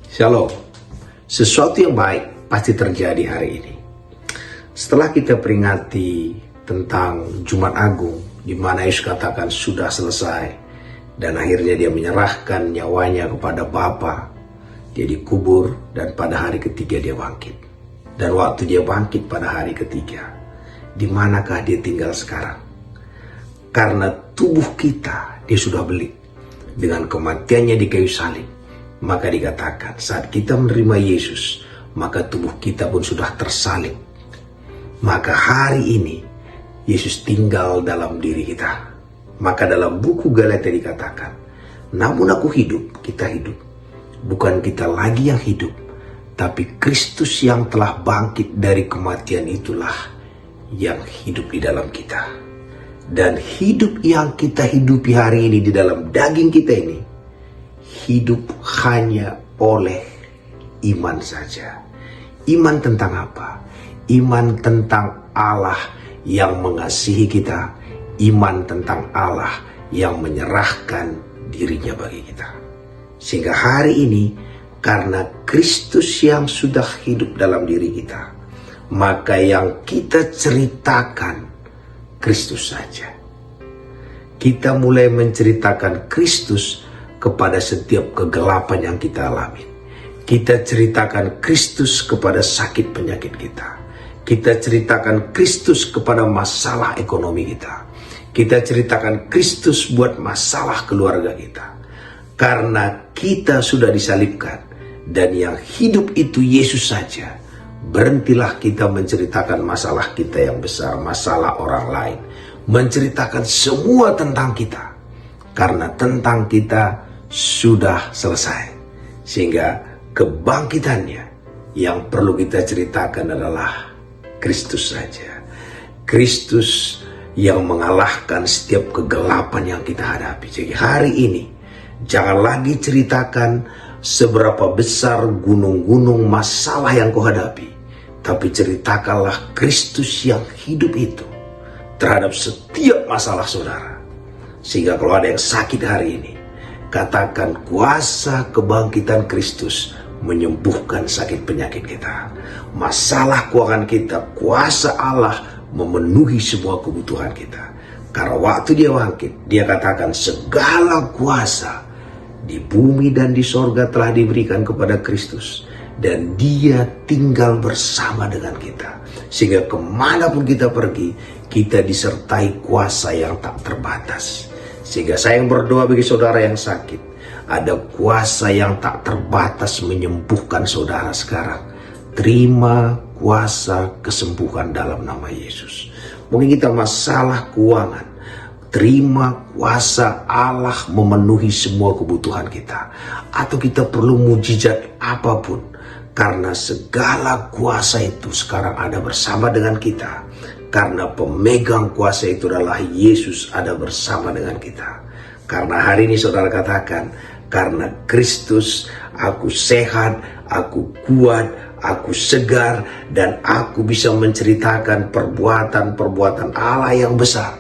Shalom. Sesuatu yang baik pasti terjadi hari ini. Setelah kita peringati tentang Jumat Agung, di mana Yesus katakan sudah selesai, dan akhirnya dia menyerahkan nyawanya kepada Bapa, dia dikubur, dan pada hari ketiga dia bangkit. Dan waktu dia bangkit pada hari ketiga, di manakah dia tinggal sekarang? Karena tubuh kita dia sudah beli dengan kematiannya di kayu salib. Maka dikatakan saat kita menerima Yesus, maka tubuh kita pun sudah tersalib. Maka hari ini Yesus tinggal dalam diri kita. Maka dalam buku Galatia dikatakan, namun aku hidup, kita hidup. Bukan kita lagi yang hidup, tapi Kristus yang telah bangkit dari kematian itulah yang hidup di dalam kita. Dan hidup yang kita hidupi hari ini di dalam daging kita ini, hidup hanya oleh iman saja. Iman tentang apa? Iman tentang Allah yang mengasihi kita. Iman tentang Allah yang menyerahkan dirinya bagi kita. Sehingga hari ini, karena Kristus yang sudah hidup dalam diri kita, maka yang kita ceritakan Kristus saja. Kita mulai menceritakan Kristus kepada setiap kegelapan yang kita alami. Kita ceritakan Kristus kepada sakit penyakit kita. Kita ceritakan Kristus kepada masalah ekonomi kita. Kita ceritakan Kristus buat masalah keluarga kita. Karena kita sudah disalibkan dan yang hidup itu Yesus saja. Berhentilah kita menceritakan masalah kita yang besar, masalah orang lain. Menceritakan semua tentang kita. Karena tentang kita sudah selesai. Sehingga kebangkitannya yang perlu kita ceritakan adalah Kristus saja. Kristus yang mengalahkan setiap kegelapan yang kita hadapi. Jadi hari ini jangan lagi ceritakan seberapa besar gunung-gunung masalah yang kau hadapi, tapi ceritakanlah Kristus yang hidup itu terhadap setiap masalah saudara. Sehingga kalau ada yang sakit hari ini, katakan kuasa kebangkitan Kristus menyembuhkan sakit penyakit kita. Masalah keuangan kita, kuasa Allah memenuhi semua kebutuhan kita. Karena waktu dia bangkit, dia katakan segala kuasa di bumi dan di sorga telah diberikan kepada Kristus. Dan dia tinggal bersama dengan kita. Sehingga kemanapun kita pergi, kita disertai kuasa yang tak terbatas. Sehingga saya yang berdoa bagi saudara yang sakit, ada kuasa yang tak terbatas menyembuhkan saudara sekarang. Terima kuasa kesembuhan dalam nama Yesus. Mungkin kita masalah keuangan, terima kuasa Allah memenuhi semua kebutuhan kita. Atau kita perlu mujizat apapun, karena segala kuasa itu sekarang ada bersama dengan kita. Karena pemegang kuasa itu adalah Yesus ada bersama dengan kita. Karena hari ini saudara katakan, karena Kristus aku sehat, aku kuat, aku segar, dan aku bisa menceritakan perbuatan-perbuatan Allah yang besar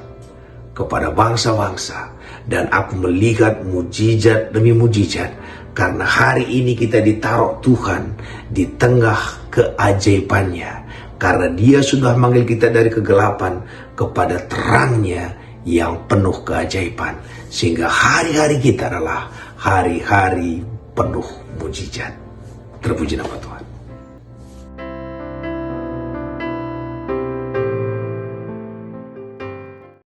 kepada bangsa-bangsa. Dan aku melihat mujizat demi mujizat. Karena hari ini kita ditaruh Tuhan di tengah keajaibannya. Karena dia sudah manggil kita dari kegelapan kepada terangnya yang penuh keajaiban. Sehingga hari-hari kita adalah hari-hari penuh mujizat. Terpuji nama Tuhan.